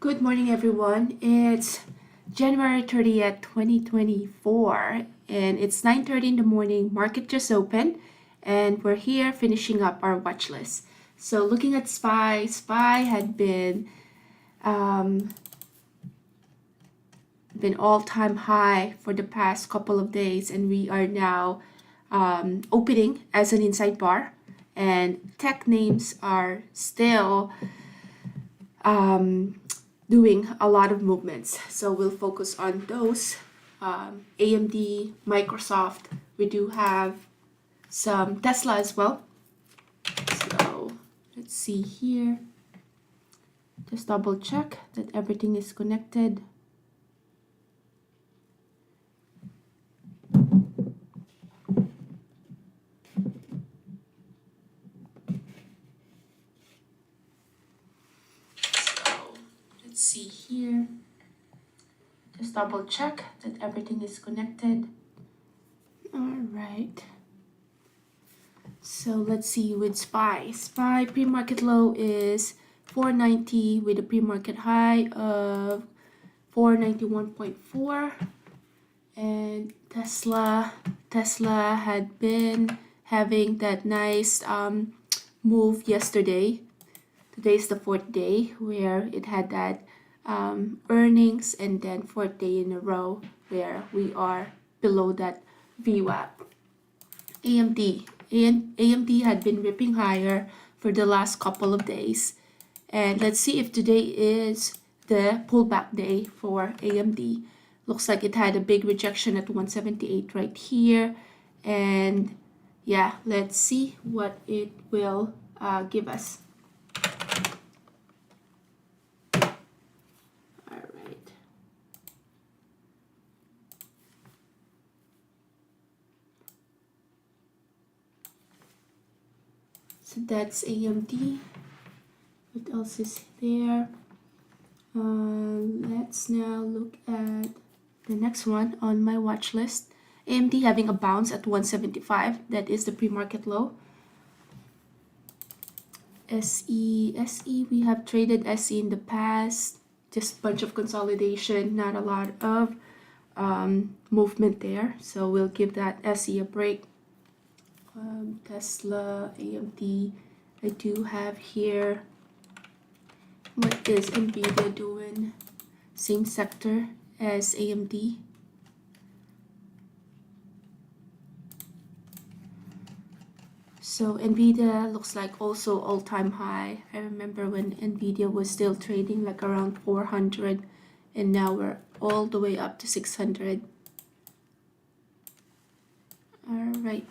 Good morning, everyone. It's January 30th, 2024, and it's 9:30 in the morning. Market just opened, and we're here finishing up our watch list. So, looking at SPY had um, been all-time high for the past couple of days, and we are now opening as an inside bar. And tech names are still um, doing a lot of movements. So we'll focus on those. AMD, Microsoft. We do have some Tesla as well. So let's see here. Just double check that everything is connected. So let's see here. Just double check that everything is connected. All right. So let's see with SPY. SPY pre-market low is 490 with a pre-market high of 491.4. And Tesla had been having that nice move yesterday. Today's the fourth day where it had that earnings, and then fourth day in a row where we are below that VWAP. AMD. AMD had been ripping higher for the last couple of days. And let's see if today is the pullback day for AMD. Looks like it had a big rejection at 178 right here. And yeah, let's see what it will give us. All right. So that's AMD. What else is there? Let's now look at the next one on my watch list. AMD having a bounce at 175. That is the pre-market low. SE, we have traded SE in the past. Just a bunch of consolidation, not a lot of movement there. So we'll give that SE a break. Tesla, AMD. I do have here. What is NVIDIA doing? Same sector as AMD. So NVIDIA looks like also all-time high. I remember when NVIDIA was still trading like around 400, and now we're all the way up to 600. All right.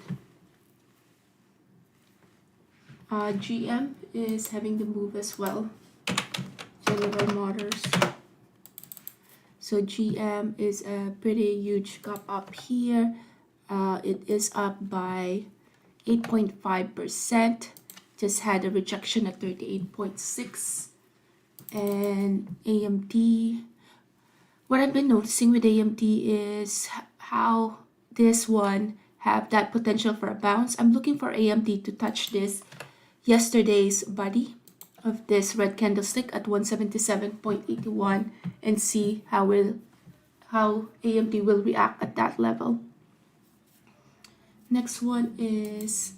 GM is having the move as well. General Motors. So GM is a pretty huge gap up here. It is up by 8.5%. Just had a rejection at 38.6. And AMD. What I've been noticing with AMD is how this one have that potential for a bounce. I'm looking for AMD to touch this yesterday's body of this red candlestick at 177.81 and see how AMD will react at that level. Next one is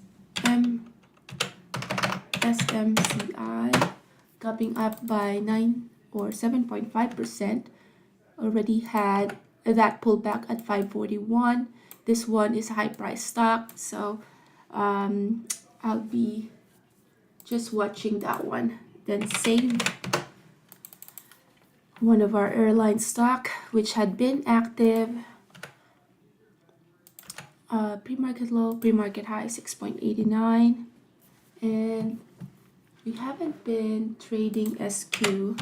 SMCI, topping up by 9 or 7.5%. Already had that pullback at 541. This one is a high price stock, so I'll be just watching that one. Then same, one of our airline stock which had been active, pre-market low, pre-market high 6.89. And we haven't been trading SQ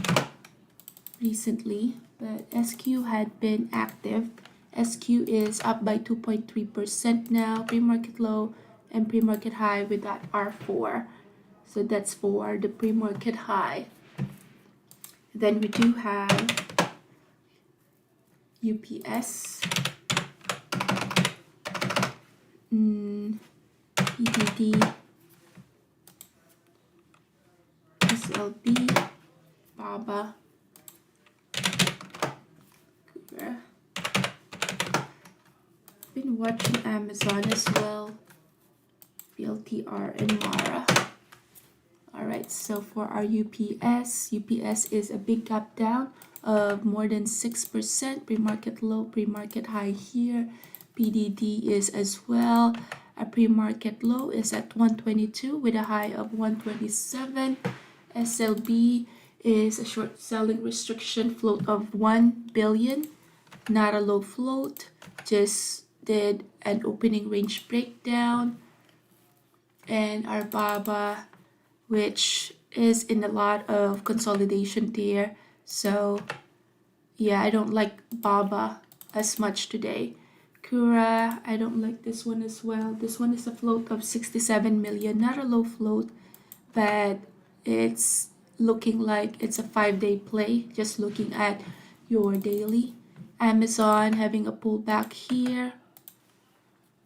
recently, but SQ had been active. SQ is up by 2.3% now, pre-market low and pre-market high with that R4. So that's for the pre-market high. Then we do have UPS, PDD, SLB, BABA, been watching Amazon as well, BLTR and Mara. All right, so for our UPS is a big gap down of more than 6%, pre-market low, pre-market high here. PDD is as well. A pre-market low is at 122 with a high of 127. SLB is a short selling restriction float of 1 billion, not a low float, just did an opening range breakdown. And our BABA, which is in a lot of consolidation there. So yeah, I don't like BABA as much today. Kura, I don't like this one as well. This one is a float of 67 million, not a low float, but it's looking like it's a 5-day play, just looking at your daily. Amazon having a pullback here.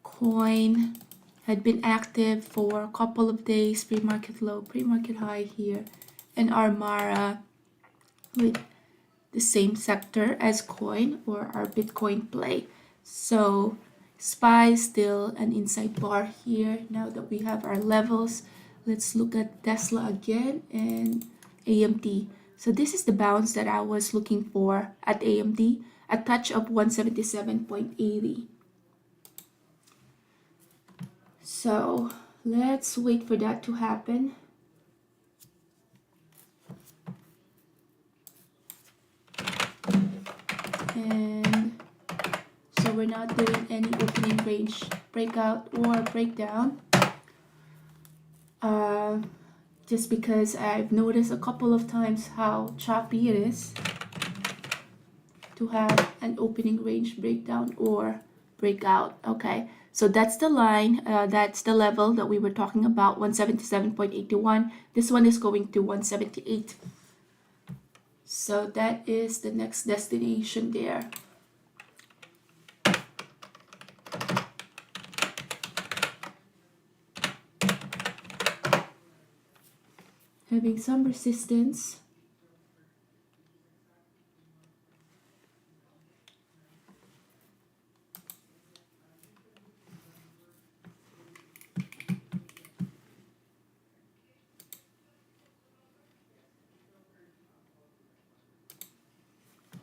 Coin had been active for a couple of days, pre-market low, pre-market high here. And Armara with the same sector as coin or our Bitcoin play. So SPY still an inside bar here. Now that we have our levels, let's look at Tesla again and AMD. So this is the bounce that I was looking for at AMD, a touch of 177.80. So let's wait for that to happen. And so we're not doing any opening range breakout or breakdown. Just because I've noticed a couple of times how choppy it is to have an opening range breakdown or breakout. Okay, so that's the line, that's the level that we were talking about, 177.81. This one is going to 178. So that is the next destination there. Having some resistance.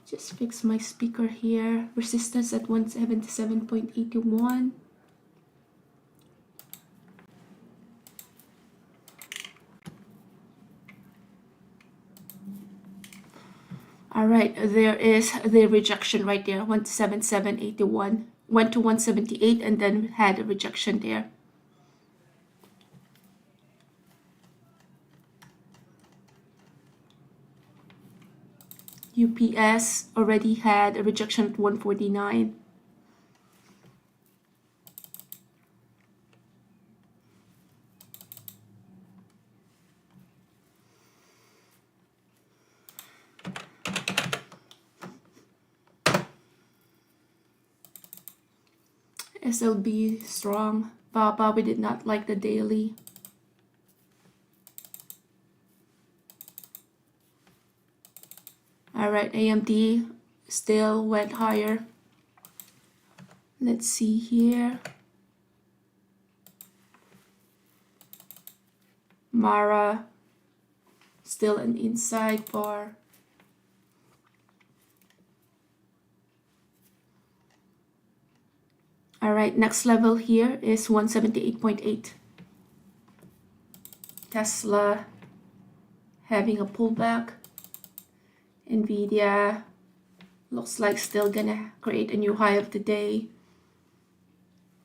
Just fix my speaker here. Resistance at 177.81. All right, there is the rejection right there, 177.81. Went to 178 and then had a rejection there. UPS already had a rejection at 149. SLB strong. BABA, we did not like the daily. All right, AMD still went higher. Let's see here. Mara, still an inside bar. All right, next level here is 178.8. Tesla having a pullback. Nvidia looks like still gonna create a new high of the day.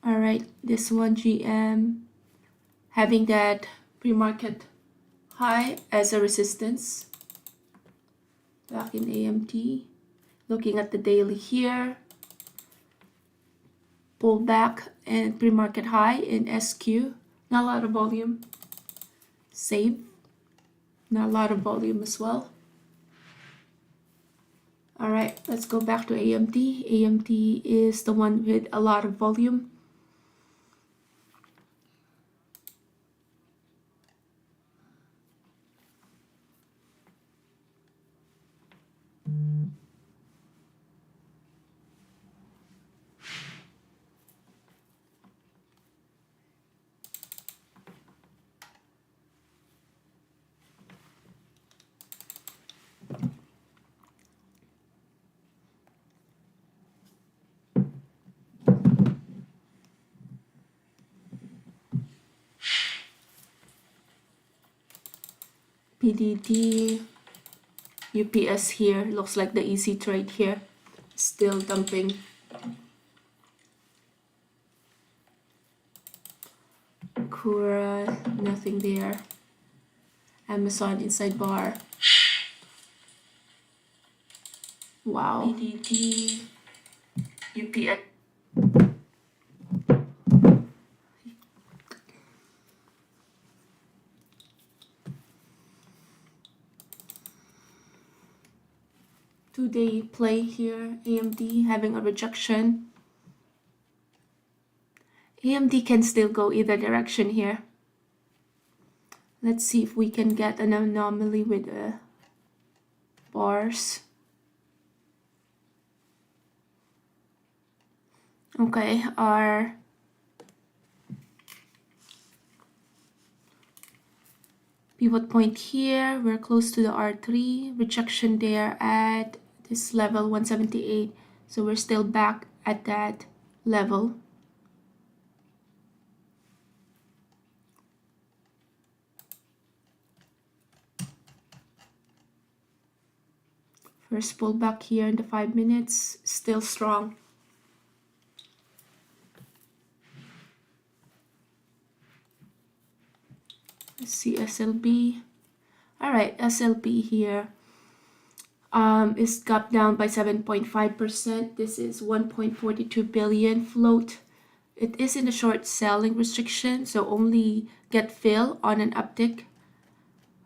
All right, this one, GM, having that pre-market high as a resistance. Back in AMD, looking at the daily here. Pullback and pre-market high in SQ. Not a lot of volume. Save, not a lot of volume as well. All right, let's go back to AMD. AMD is the one with a lot of volume. BDD, UPS here. Looks like the easy trade here. Still dumping. Kura, nothing there. Amazon inside bar. Wow. BDD, UPS. Two-day play here. AMD having a rejection. AMD can still go either direction here. Let's see if we can get an anomaly with the bars. Okay, our pivot point here, we're close to the R3, rejection there at this level 178, so we're still back at that level. First pullback here in the 5 minutes, still strong. Let's see SLB. All right, SLB here is gapped down by 7.5%. This is 1.42 billion float. It is in a short selling restriction, so only get fill on an uptick.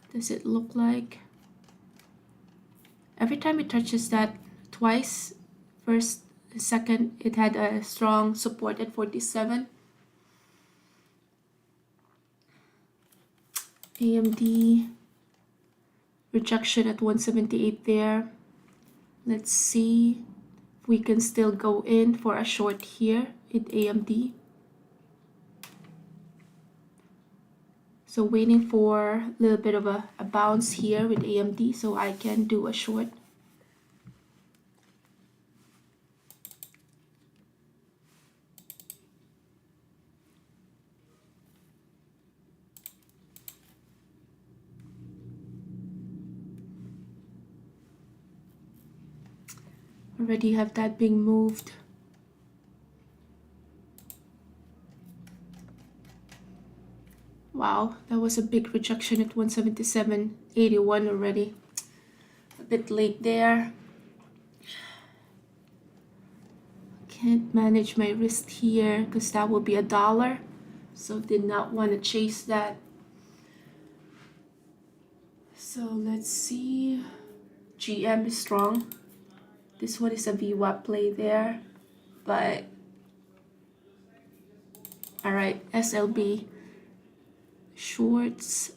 What does it look like? Every time it touches that twice, first, second, it had a strong support at 47. AMD rejection at 178 there. Let's see if we can still go in for a short here at AMD. So waiting for a little bit of a bounce here with AMD so I can do a short. Already have that being moved. Wow, that was a big rejection at 177.81 already. A bit late there. Can't manage my risk here because that will be $1. So did not want to chase that. So let's see. GM is strong. This one is a VWAP play there. But alright, SLB. Shorts.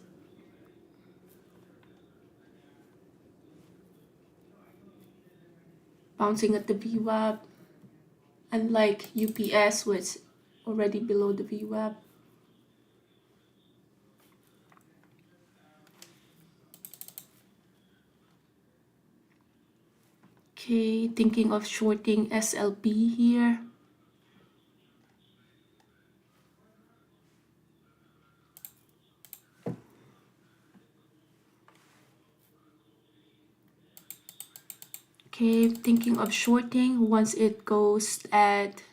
Bouncing at the VWAP. Unlike UPS, was already below the VWAP. Okay, thinking of shorting SLB here. Okay, thinking of shorting once it goes at,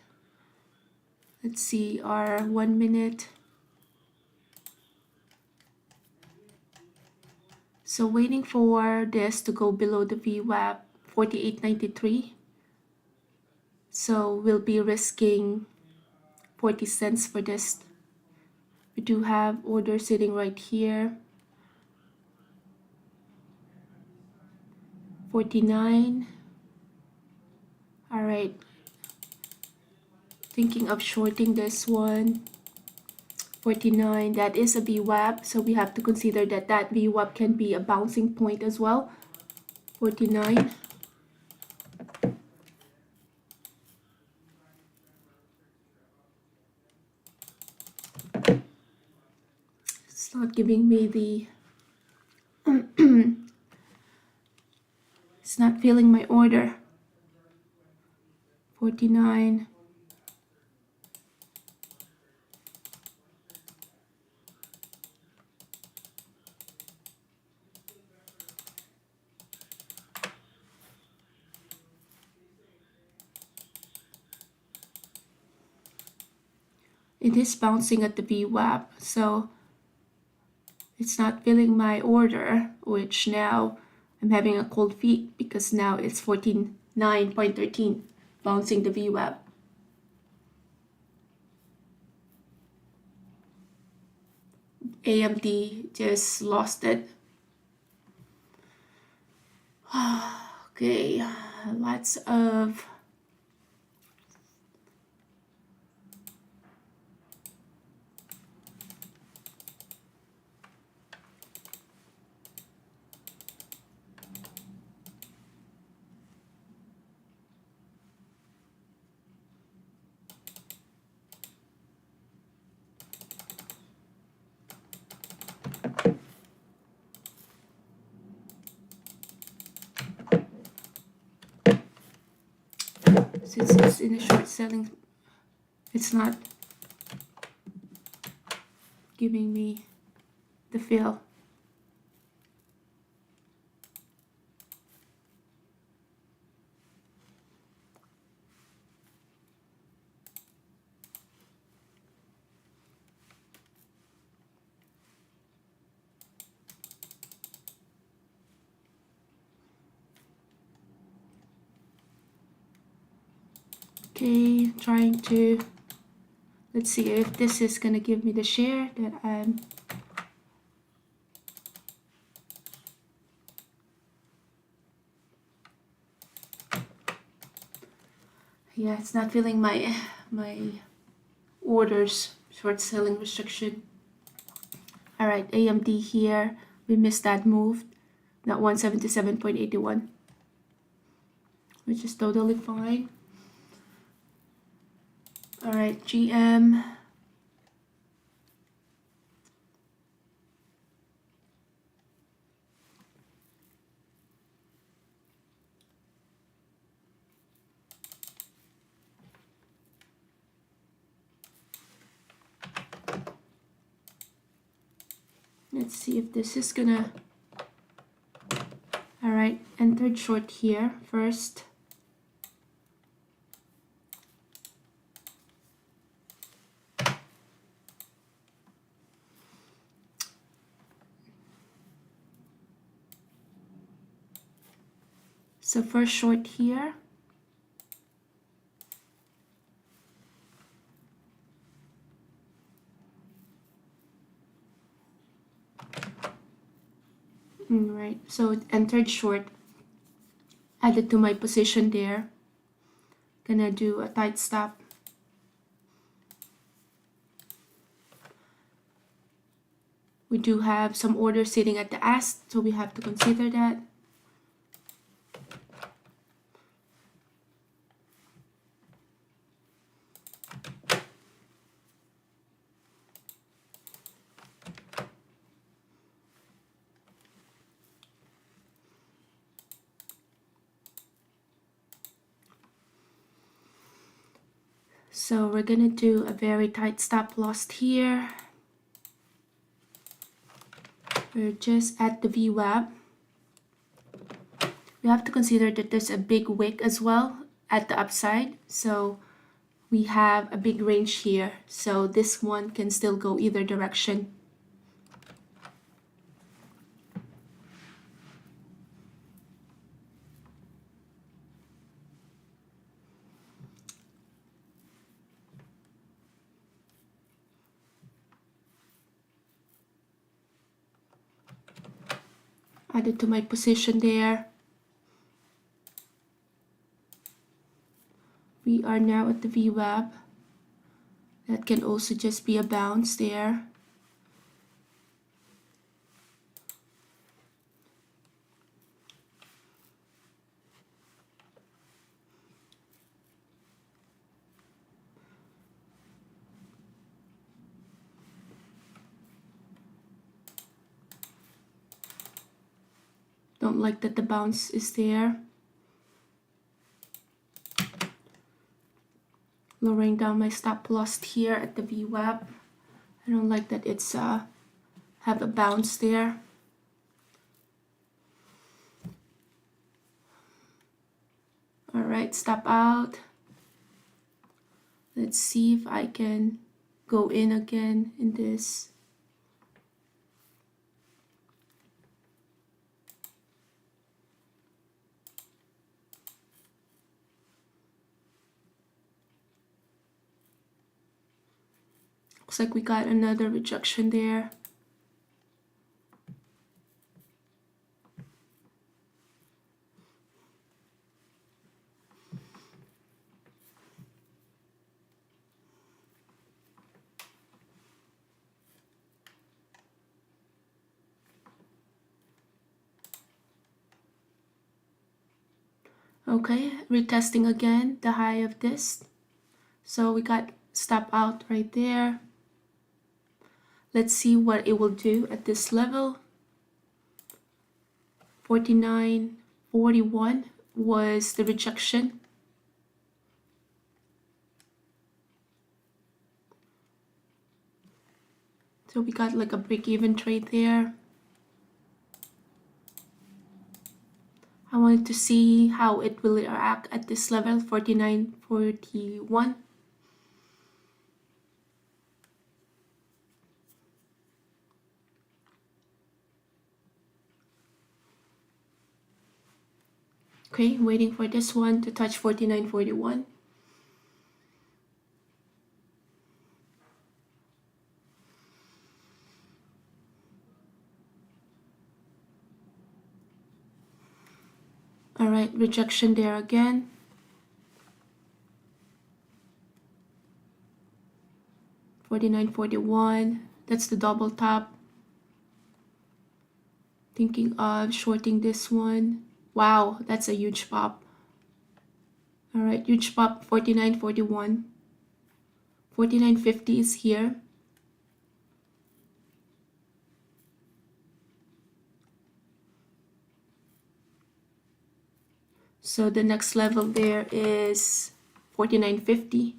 let's see, our 1 minute. So waiting for this to go below the VWAP 48.93. So we'll be risking 40 cents for this. We do have order sitting right here. 49. All right. Thinking of shorting this one. 49. That is a VWAP, so we have to consider that that VWAP can be a bouncing point as well. 49. It's not giving me the it's not filling my order. 49. it is bouncing at the VWAP, so it's not filling my order, which now I'm having a cold feet because now it's 49.13 bouncing the VWAP. AMD just lost it. Okay, lots of since it's in a short selling, it's not giving me the fill. Okay, trying to, let's see if this is gonna give me the share that I'm. Yeah, it's not filling my orders, short selling restriction. All right, AMD here, we missed that move, that 177.81, which is totally fine. All right, GM. Let's see if this is gonna. All right, entered short here first. So first short here. Right, so it entered short, added to my position there. Gonna do a tight stop. We do have some orders sitting at the ask, so we have to consider that. So we're gonna do a very tight stop loss here. We're just at the VWAP. We have to consider that there's a big wick as well at the upside. So we have a big range here. So this one can still go either direction. Added to my position there. We are now at the VWAP. That can also just be a bounce there. Don't like that the bounce is there. Lowering down my stop loss here at the VWAP. I don't like that it's have a bounce there. All right, stop out. Let's see if I can go in again in this. Looks like we got another rejection there. Okay, retesting again the high of this. So we got stop out right there. Let's see what it will do at this level. 49.41 was the rejection. So we got like a break-even trade there. I wanted to see how it will react at this level, 49.41. Okay, waiting for this one to touch 49.41. All right, rejection there again. $49.41. That's the double top. Thinking of shorting this one. Wow, that's a huge pop. All right, huge pop. 49.41. 49.50 is here. So the next level there is 49.50.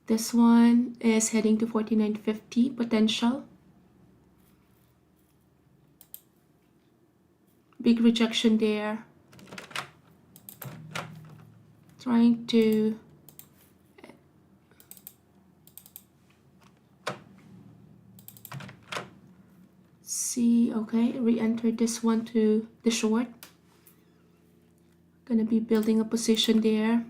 This one is heading to 49.50 potential. Big rejection there. Trying to see, okay, re-enter this one to the short. Gonna be building a position there.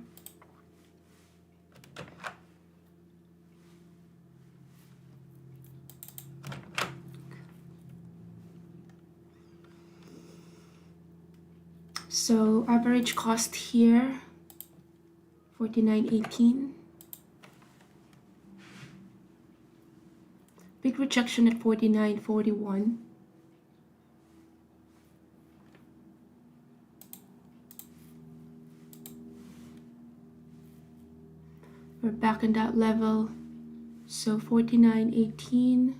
So average cost here, 49.18. Big rejection at 49.41. We're back in that level. So 49.18.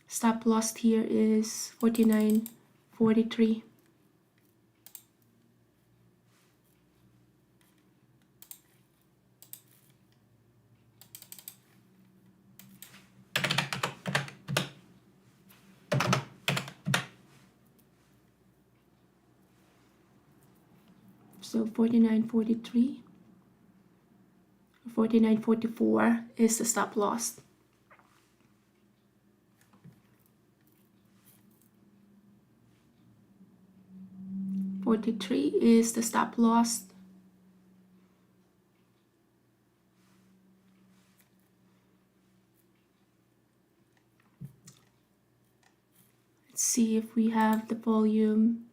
Stop loss here is 49.43. So 49.43. 49.44 is the stop loss. $43 is the stop loss. Let's see if we have the volume.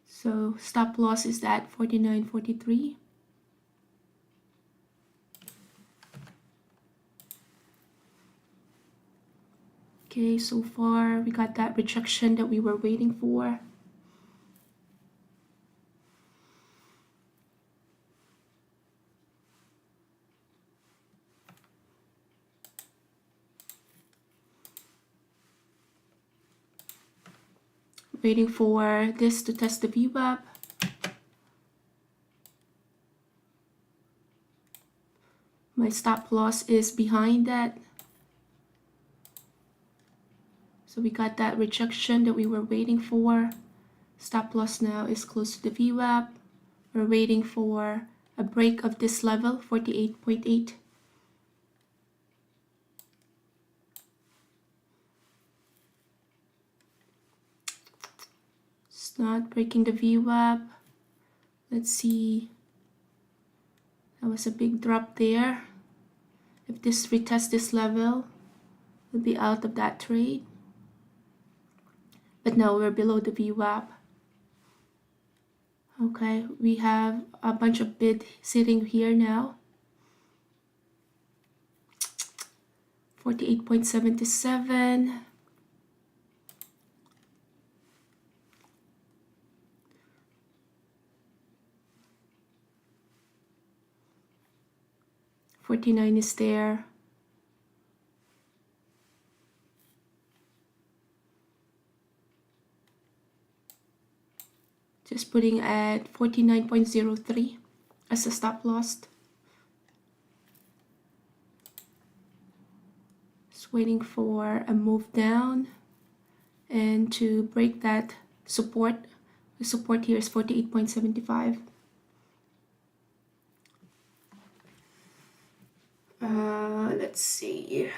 So stop loss is at 49.43. Okay, so far we got that rejection that we were waiting for. Waiting for this to test the VWAP. My stop loss is behind that. So we got that rejection that we were waiting for. Stop loss now is close to the VWAP. We're waiting for a break of this level, 48.8. It's not breaking the VWAP. Let's see. That was a big drop there. If this retests this level, we'll be out of that trade. But now we're below the VWAP. Okay, we have a bunch of bid sitting here now. 48.77. $49 is there. Just putting at 49.03 as a stop loss. Just waiting for a move down and to break that support. The support here is 48.75. Let's see.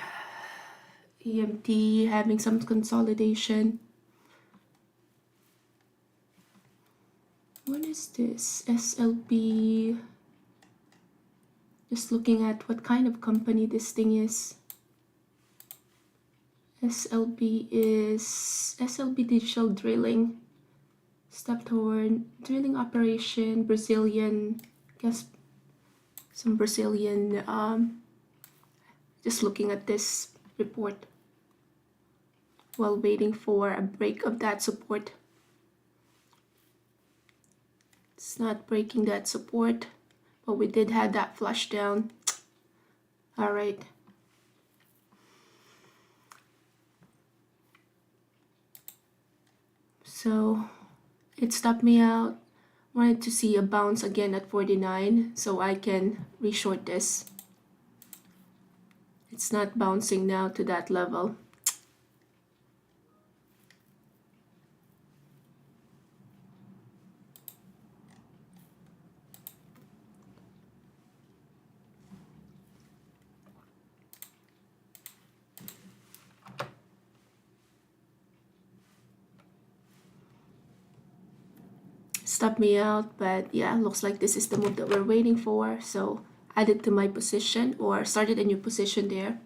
EMT having some consolidation. What is this? SLB. Just looking at what kind of company this thing is. SLB is SLB Digital Drilling. Step toward drilling operation, Brazilian, guess some Brazilian, just looking at this report while waiting for a break of that support. It's not breaking that support, but we did have that flush down. All right. So it stopped me out. Wanted to see a bounce again at 49 so I can reshort this. It's not bouncing now to that level. Stopped me out, but yeah, looks like this is the move that we're waiting for. So added to my position or started a new position there.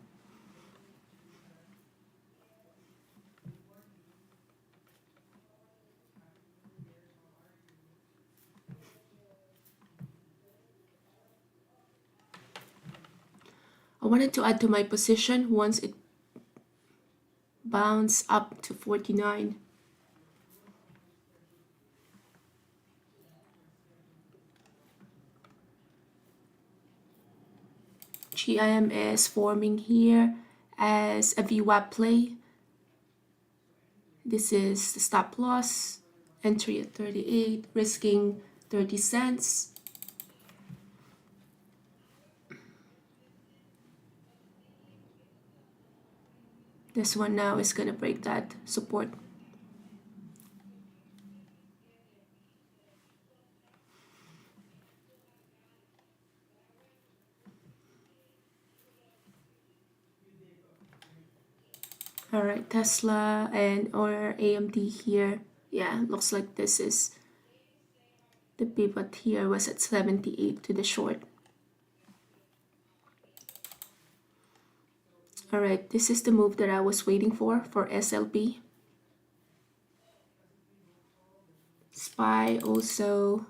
I wanted to add to my position once it bounced up to 49. GIM is forming here as a VWAP play. This is the stop loss, entry at 38, risking 30 cents. This one now is going to break that support. All right, Tesla and or AMD here. Yeah, looks like this is the pivot here was at 78 to the short. All right, this is the move that I was waiting for SLB. SPY also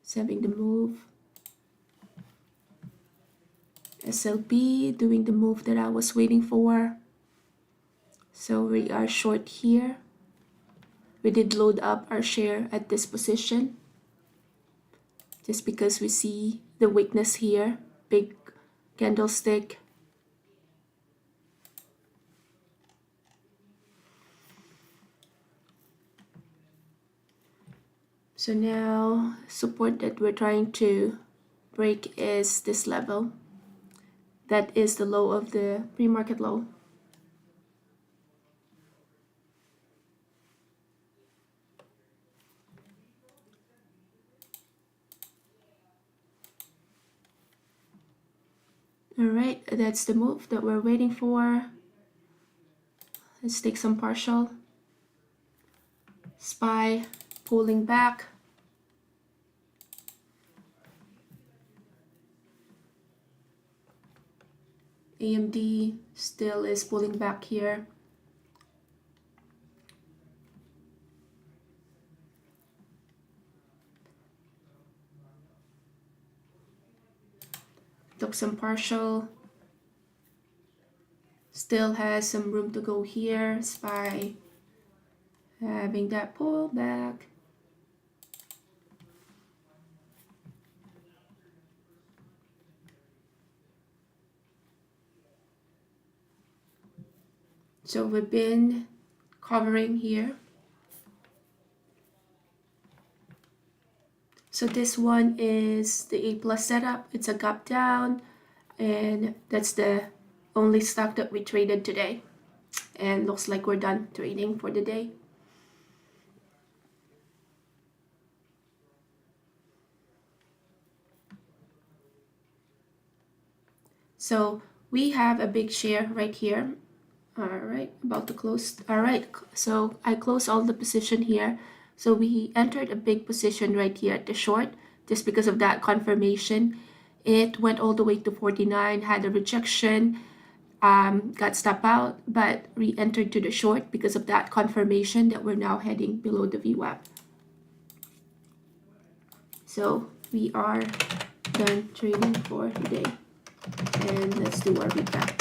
is having the move. SLB doing the move that I was waiting for. So we are short here. We did load up our share at this position just because we see the weakness here, big candlestick. So now support that we're trying to break is this level. That is the low of the pre-market low. All right, that's the move that we're waiting for. Let's take some partial. SPY pulling back. AMD still is pulling back here. Took some partial. Still has some room to go here. SPY having that pull back. So we've been covering here. So this one is the A plus setup. It's a gap down, and that's the only stock that we traded today. And looks like we're done trading for the day. So we have a big share right here. All right, about to close. All right, so I closed all the position here. So we entered a big position right here at the short, just because of that confirmation. It went all the way to 49, had a rejection, got stopped out, but re-entered to the short because of that confirmation that we're now heading below the VWAP. So we are done trading for today. And let's do our recap.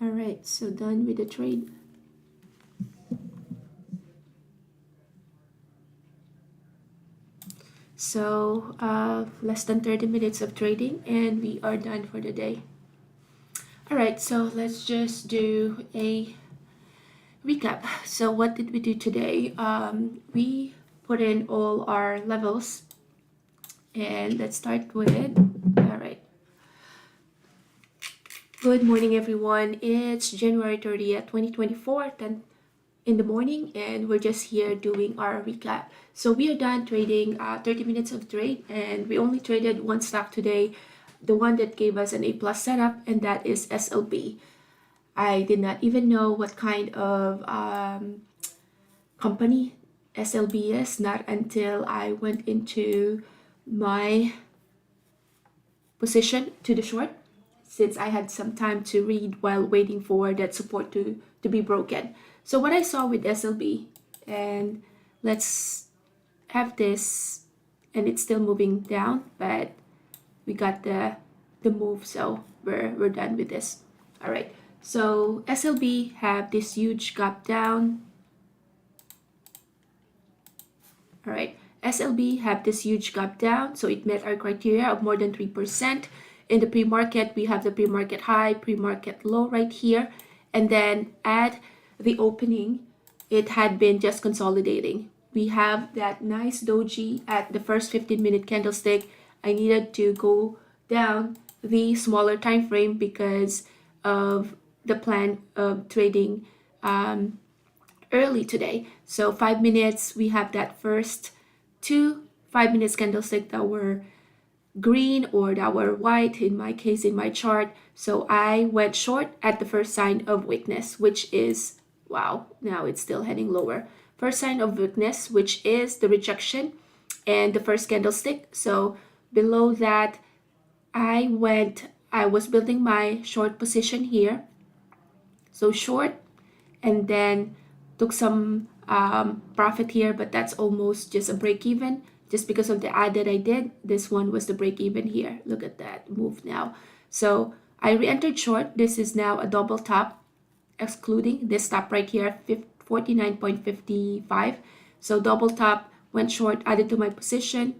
All right, so done with the trade. So less than 30 minutes of trading and we are done for the day. All right, so let's just do a recap. So what did we do today? We put in all our levels, and let's start with, all right. Good morning, everyone. It's January 30th, 2024, 10 in the morning, and we're just here doing our recap. So we are done trading 30 minutes of trade, and we only traded one stock today, the one that gave us an A plus setup, and that is SLB. I did not even know what kind of company SLB is, not until I went into my position to the short, since I had some time to read while waiting for that support to be broken. So what I saw with SLB, and let's have this, and it's still moving down, but we got the move, so we're done with this. All right, so SLB have this huge gap down. All right, SLB have this huge gap down, so it met our criteria of more than 3%. In the pre-market, we have the pre-market high, pre-market low right here, and then at the opening, it had been just consolidating. We have that nice doji at the first 15-minute candlestick. I needed to go down the smaller time frame because of the plan of trading early today. So 5 minutes, we have that first 5 minutes candlestick that were green or that were white, in my case, in my chart. So I went short at the first sign of weakness, which is, wow, now it's still heading lower. First sign of weakness, which is the rejection and the first candlestick. So below that, I was building my short position here. So short, and then took some profit here, but that's almost just a break even. Just because of the ad that I did, this one was the break even here. Look at that move now. So I re-entered short. This is now a double top, excluding this top right here, 49.55. So double top, went short, added to my position,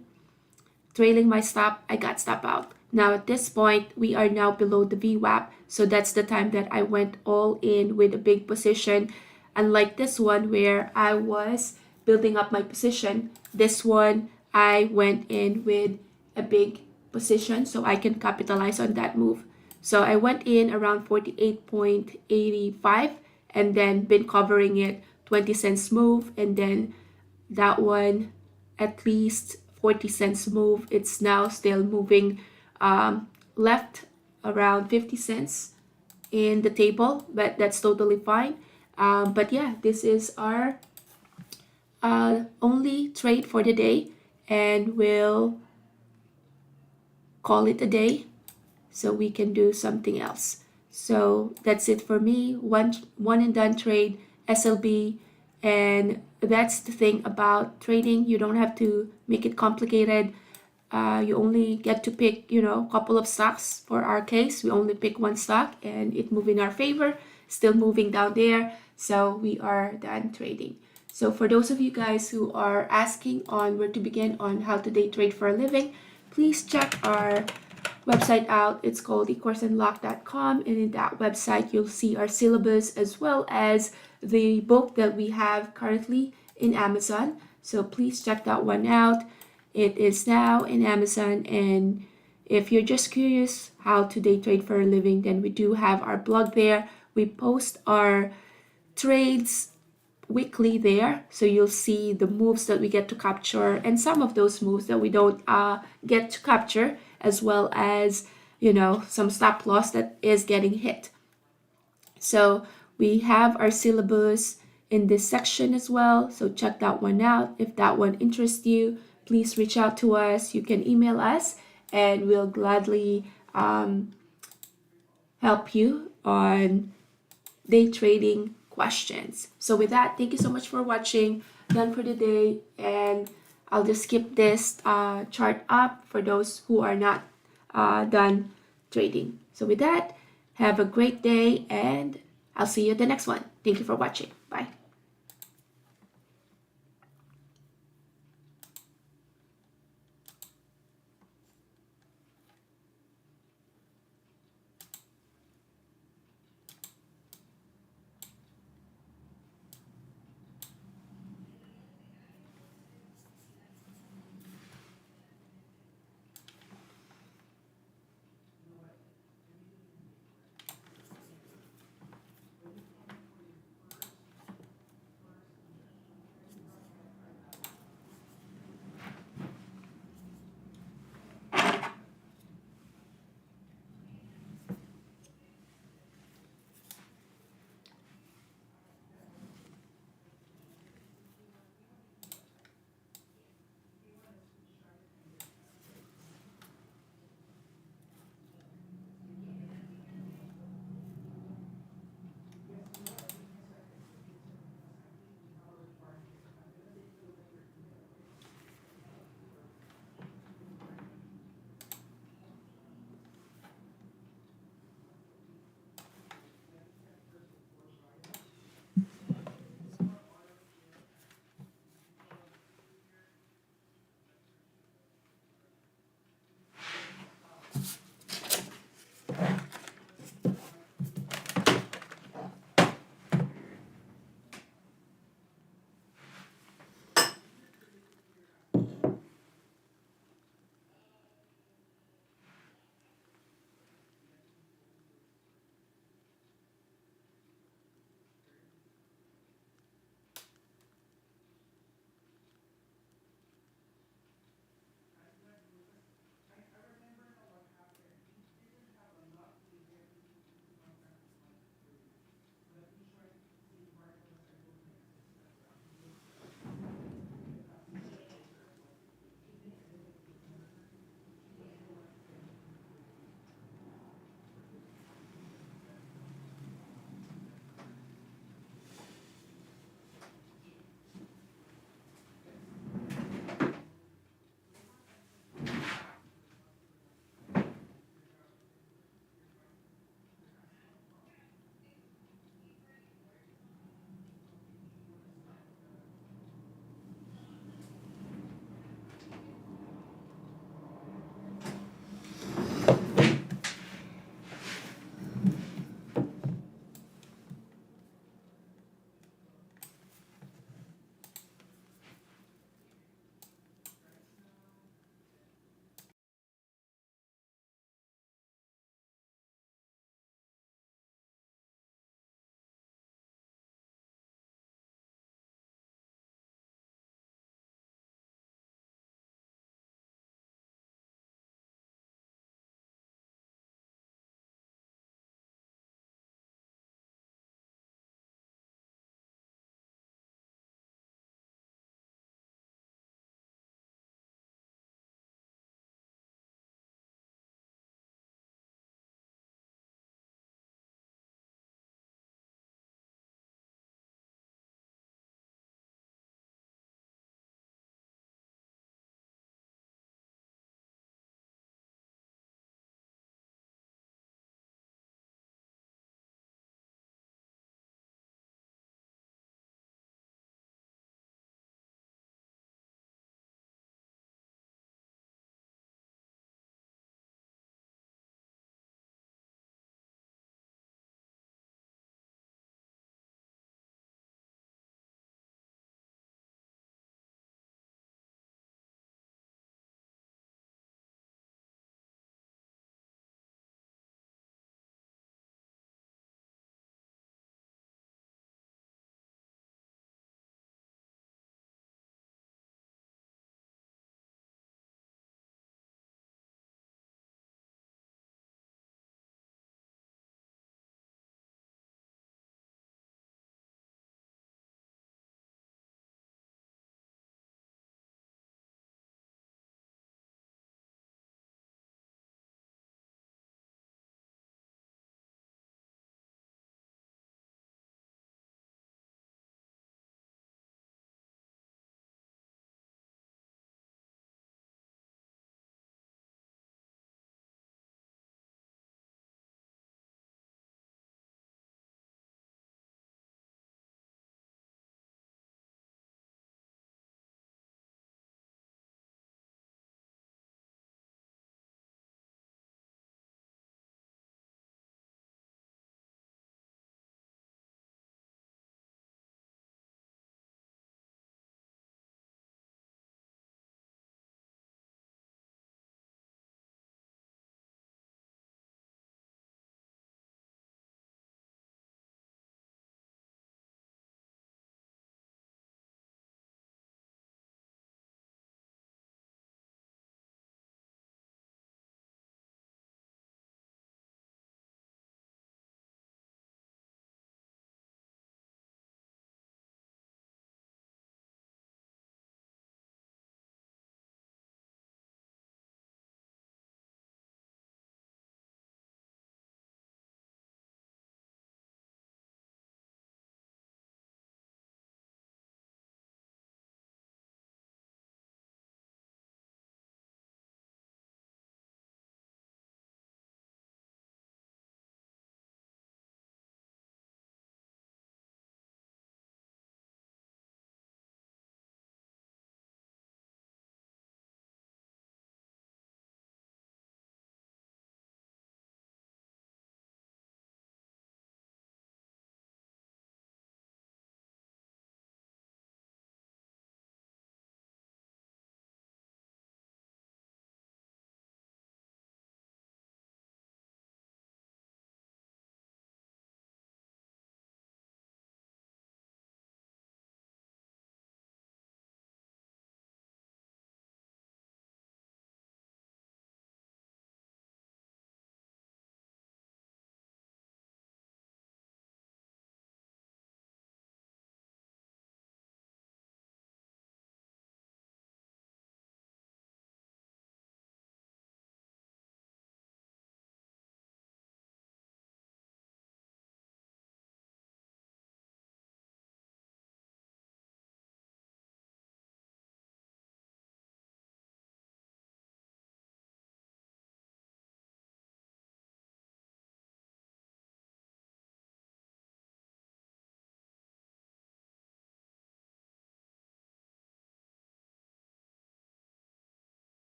trailing my stop, I got stop out. Now at this point, we are now below the VWAP. So that's the time that I went all in with a big position. Unlike this one where I was building up my position, this one I went in with a big position so I can capitalize on that move. So I went in around 48.85 and then been covering it 20 cents move, and then that one at least 40 cents move. It's now still moving left around 50 cents in the table, but that's totally fine. But yeah, this is our only trade for the day, and we'll call it a day so we can do something else. So that's it for me. One and done trade, SLB. And that's the thing about trading. You don't have to make it complicated. You only get to pick, a couple of stocks. For our case, we only pick one stock and it moved in our favor, still moving down there. So we are done trading. So for those of you guys who are asking on where to begin on how to day trade for a living, please check our website out. It's called ecourseunlock.com, and in that website you'll see our syllabus as well as the book that we have currently in Amazon. So please check that one out. It is now in Amazon, and if you're just curious how to day trade for a living, then we do have our blog there. We post our trades weekly there, so you'll see the moves that we get to capture and some of those moves that we don't get to capture, as well as some stop loss that is getting hit. So we have our syllabus in this section as well, so check that one out. If that one interests you, please reach out to us. You can email us and we'll gladly help you on day trading questions. So with that, thank you so much for watching. Done for the day, and I'll just skip this chart up for those who are not done trading. So with that, have a great day, and I'll see you at the next one. Thank you for watching.